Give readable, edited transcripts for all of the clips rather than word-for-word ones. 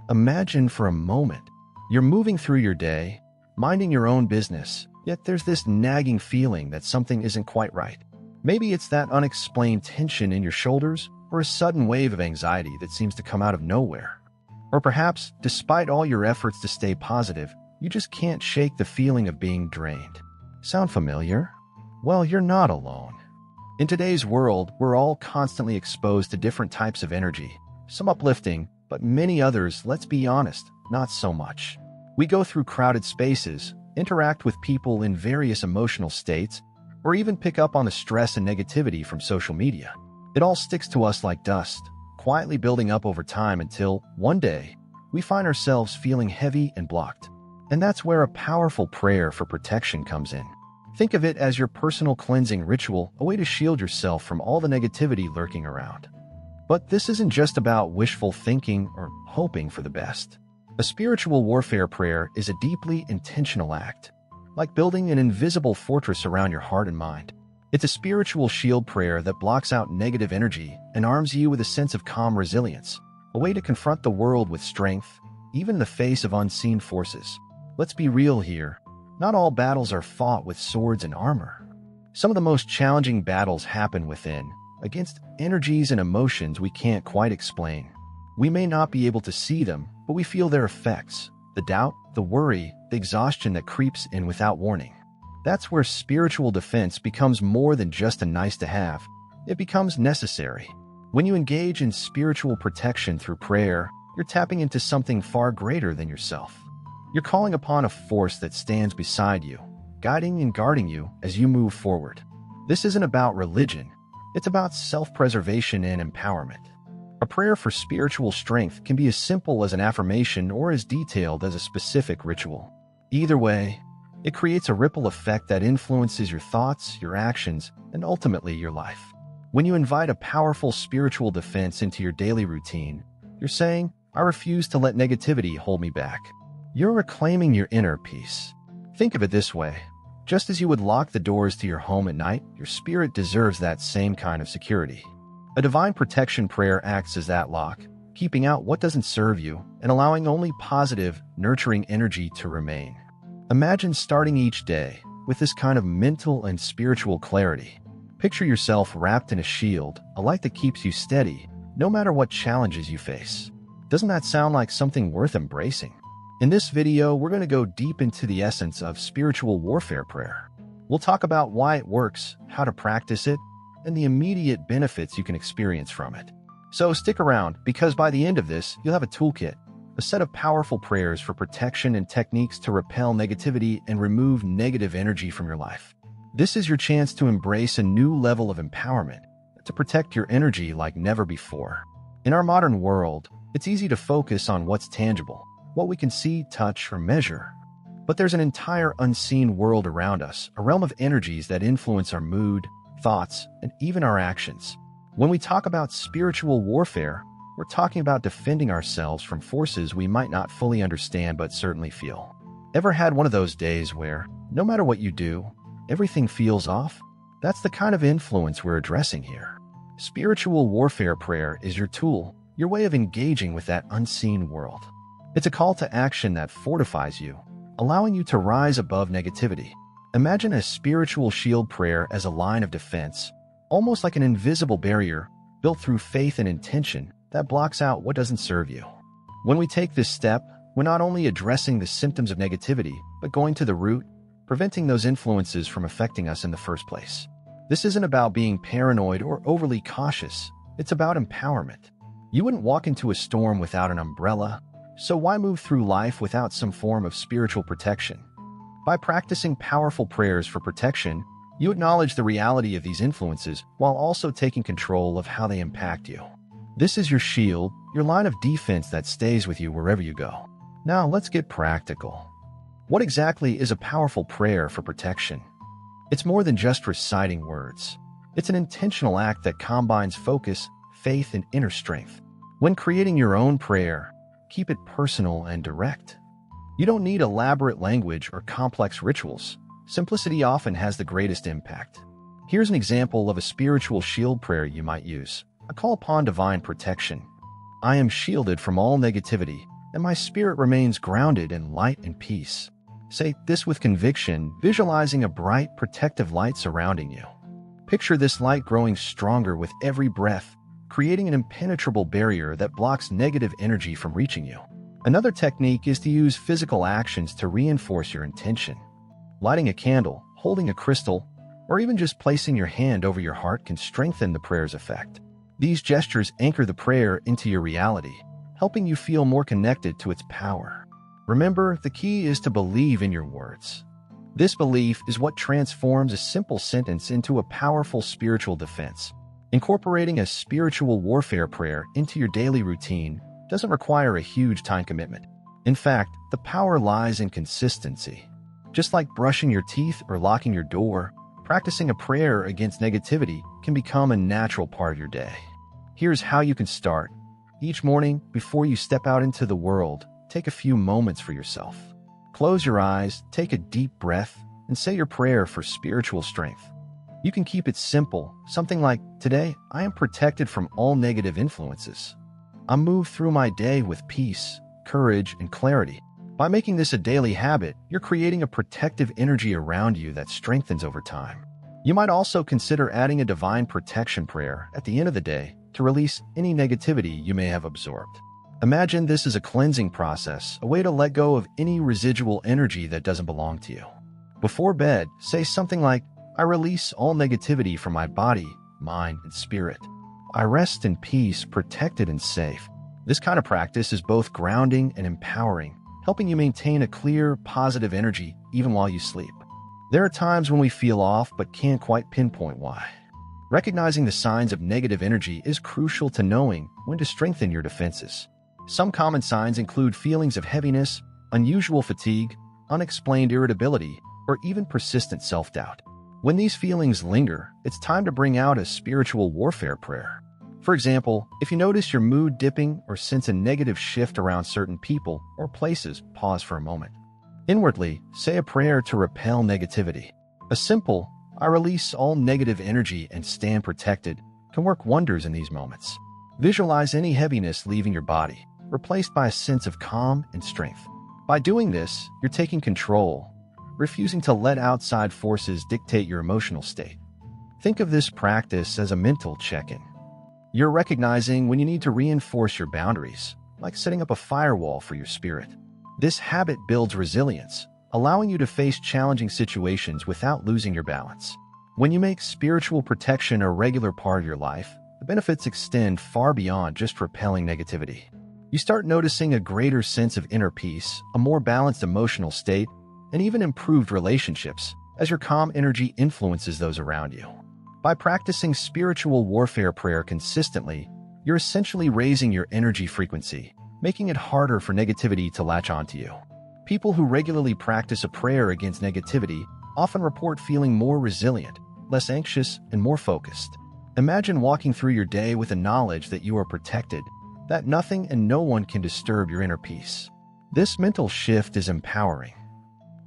Imagine for a moment, you're moving through your day, minding your own business, yet there's this nagging feeling that something isn't quite right. Maybe it's that unexplained tension in your shoulders or a sudden wave of anxiety that seems to come out of nowhere. Or perhaps, despite all your efforts to stay positive, you just can't shake the feeling of being drained. Sound familiar? Well, you're not alone. In today's world, we're all constantly exposed to different types of energy, some uplifting, but many others, let's be honest, not so much. We go through crowded spaces, interact with people in various emotional states, or even pick up on the stress and negativity from social media. It all sticks to us like dust, quietly building up over time until, one day, we find ourselves feeling heavy and blocked. And that's where a powerful prayer for protection comes in. Think of it as your personal cleansing ritual, a way to shield yourself from all the negativity lurking around. But this isn't just about wishful thinking or hoping for the best. A spiritual warfare prayer is a deeply intentional act, like building an invisible fortress around your heart and mind. It's a spiritual shield prayer that blocks out negative energy and arms you with a sense of calm resilience, a way to confront the world with strength, even in the face of unseen forces. Let's be real here. Not all battles are fought with swords and armor. Some of the most challenging battles happen within, against energies and emotions we can't quite explain. We may not be able to see them, but we feel their effects, the doubt, the worry, the exhaustion that creeps in without warning. That's where spiritual defense becomes more than just a nice-to-have. It becomes necessary. When you engage in spiritual protection through prayer, you're tapping into something far greater than yourself. You're calling upon a force that stands beside you, guiding and guarding you as you move forward. This isn't about religion. It's about self-preservation and empowerment. A prayer for spiritual strength can be as simple as an affirmation or as detailed as a specific ritual. Either way, it creates a ripple effect that influences your thoughts, your actions, and ultimately your life. When you invite a powerful spiritual defense into your daily routine, you're saying, "I refuse to let negativity hold me back." You're reclaiming your inner peace. Think of it this way. Just as you would lock the doors to your home at night, your spirit deserves that same kind of security. A divine protection prayer acts as that lock, keeping out what doesn't serve you and allowing only positive, nurturing energy to remain. Imagine starting each day with this kind of mental and spiritual clarity. Picture yourself wrapped in a shield, a light that keeps you steady, no matter what challenges you face. Doesn't that sound like something worth embracing? In this video, we're going to go deep into the essence of spiritual warfare prayer. We'll talk about why it works, how to practice it, and the immediate benefits you can experience from it. So stick around, because by the end of this, you'll have a toolkit, a set of powerful prayers for protection and techniques to repel negativity and remove negative energy from your life. This is your chance to embrace a new level of empowerment, to protect your energy like never before. In our modern world, it's easy to focus on what's tangible, what we can see, touch, or measure. But there's an entire unseen world around us, a realm of energies that influence our mood, thoughts, and even our actions. When we talk about spiritual warfare, we're talking about defending ourselves from forces we might not fully understand but certainly feel. Ever had one of those days where, no matter what you do, everything feels off? That's the kind of influence we're addressing here. Spiritual warfare prayer is your tool, your way of engaging with that unseen world. It's a call to action that fortifies you, allowing you to rise above negativity. Imagine a spiritual shield prayer as a line of defense, almost like an invisible barrier built through faith and intention that blocks out what doesn't serve you. When we take this step, we're not only addressing the symptoms of negativity, but going to the root, preventing those influences from affecting us in the first place. This isn't about being paranoid or overly cautious. It's about empowerment. You wouldn't walk into a storm without an umbrella, so why move through life without some form of spiritual protection? By practicing powerful prayers for protection, you acknowledge the reality of these influences while also taking control of how they impact you. This is your shield, your line of defense that stays with you wherever you go. Now let's get practical. What exactly is a powerful prayer for protection? It's more than just reciting words. It's an intentional act that combines focus, faith, and inner strength. When creating your own prayer, keep it personal and direct. You don't need elaborate language or complex rituals. Simplicity often has the greatest impact. Here's an example of a spiritual shield prayer you might use. A call upon divine protection. I am shielded from all negativity, and my spirit remains grounded in light and peace. Say this with conviction, visualizing a bright, protective light surrounding you. Picture this light growing stronger with every breath, creating an impenetrable barrier that blocks negative energy from reaching you. Another technique is to use physical actions to reinforce your intention. Lighting a candle, holding a crystal, or even just placing your hand over your heart can strengthen the prayer's effect. These gestures anchor the prayer into your reality, helping you feel more connected to its power. Remember, the key is to believe in your words. This belief is what transforms a simple sentence into a powerful spiritual defense. Incorporating a spiritual warfare prayer into your daily routine doesn't require a huge time commitment. In fact, the power lies in consistency. Just like brushing your teeth or locking your door, practicing a prayer against negativity can become a natural part of your day. Here's how you can start. Each morning, before you step out into the world, take a few moments for yourself. Close your eyes, take a deep breath, and say your prayer for spiritual strength. You can keep it simple, something like, "Today, I am protected from all negative influences. I move through my day with peace, courage, and clarity." By making this a daily habit, you're creating a protective energy around you that strengthens over time. You might also consider adding a divine protection prayer at the end of the day to release any negativity you may have absorbed. Imagine this as a cleansing process, a way to let go of any residual energy that doesn't belong to you. Before bed, say something like, "I release all negativity from my body, mind, and spirit. I rest in peace, protected and safe." This kind of practice is both grounding and empowering, helping you maintain a clear, positive energy even while you sleep. There are times when we feel off but can't quite pinpoint why. Recognizing the signs of negative energy is crucial to knowing when to strengthen your defenses. Some common signs include feelings of heaviness, unusual fatigue, unexplained irritability, or even persistent self-doubt. When these feelings linger, it's time to bring out a spiritual warfare prayer. For example, if you notice your mood dipping or sense a negative shift around certain people or places, pause for a moment. Inwardly, say a prayer to repel negativity. A simple, "I release all negative energy and stand protected," can work wonders in these moments. Visualize any heaviness leaving your body, replaced by a sense of calm and strength. By doing this, you're taking control, refusing to let outside forces dictate your emotional state. Think of this practice as a mental check-in. You're recognizing when you need to reinforce your boundaries, like setting up a firewall for your spirit. This habit builds resilience, allowing you to face challenging situations without losing your balance. When you make spiritual protection a regular part of your life, the benefits extend far beyond just repelling negativity. You start noticing a greater sense of inner peace, a more balanced emotional state, and even improved relationships as your calm energy influences those around you. By practicing spiritual warfare prayer consistently, you're essentially raising your energy frequency, making it harder for negativity to latch onto you. People who regularly practice a prayer against negativity often report feeling more resilient, less anxious, and more focused. Imagine walking through your day with the knowledge that you are protected, that nothing and no one can disturb your inner peace. This mental shift is empowering.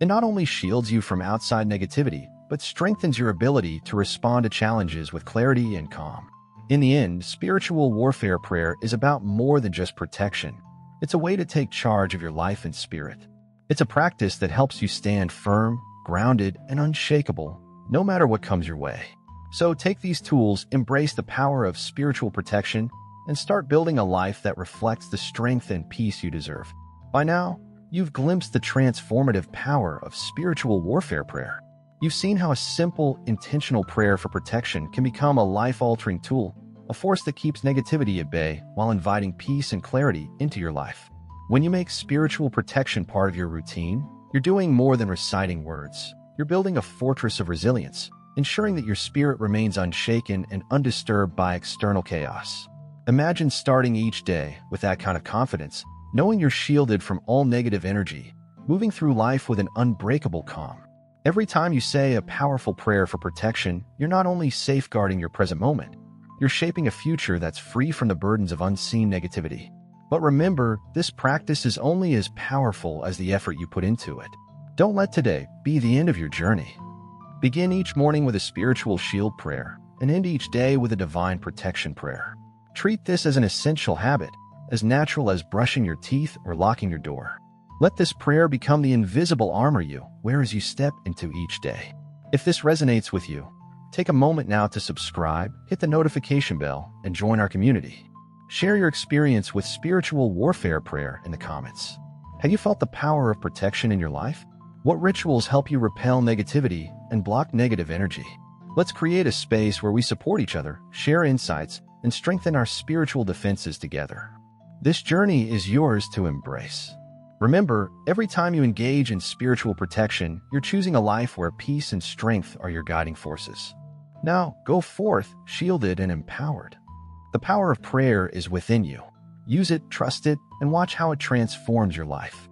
It not only shields you from outside negativity, but strengthens your ability to respond to challenges with clarity and calm. In the end, spiritual warfare prayer is about more than just protection. It's a way to take charge of your life and spirit. It's a practice that helps you stand firm, grounded, and unshakable, no matter what comes your way. So take these tools, embrace the power of spiritual protection, and start building a life that reflects the strength and peace you deserve. By now, you've glimpsed the transformative power of spiritual warfare prayer. You've seen how a simple, intentional prayer for protection can become a life-altering tool, a force that keeps negativity at bay while inviting peace and clarity into your life. When you make spiritual protection part of your routine, you're doing more than reciting words. You're building a fortress of resilience, ensuring that your spirit remains unshaken and undisturbed by external chaos. Imagine starting each day with that kind of confidence, knowing you're shielded from all negative energy, moving through life with an unbreakable calm. Every time you say a powerful prayer for protection, you're not only safeguarding your present moment, you're shaping a future that's free from the burdens of unseen negativity. But remember, this practice is only as powerful as the effort you put into it. Don't let today be the end of your journey. Begin each morning with a spiritual shield prayer and end each day with a divine protection prayer. Treat this as an essential habit, as natural as brushing your teeth or locking your door. Let this prayer become the invisible armor you wear as you step into each day. If this resonates with you, take a moment now to subscribe, hit the notification bell, and join our community. Share your experience with spiritual warfare prayer in the comments. Have you felt the power of protection in your life? What rituals help you repel negativity and block negative energy? Let's create a space where we support each other, share insights, and strengthen our spiritual defenses together. This journey is yours to embrace. Remember, every time you engage in spiritual protection, you're choosing a life where peace and strength are your guiding forces. Now, go forth, shielded and empowered. The power of prayer is within you. Use it, trust it, and watch how it transforms your life.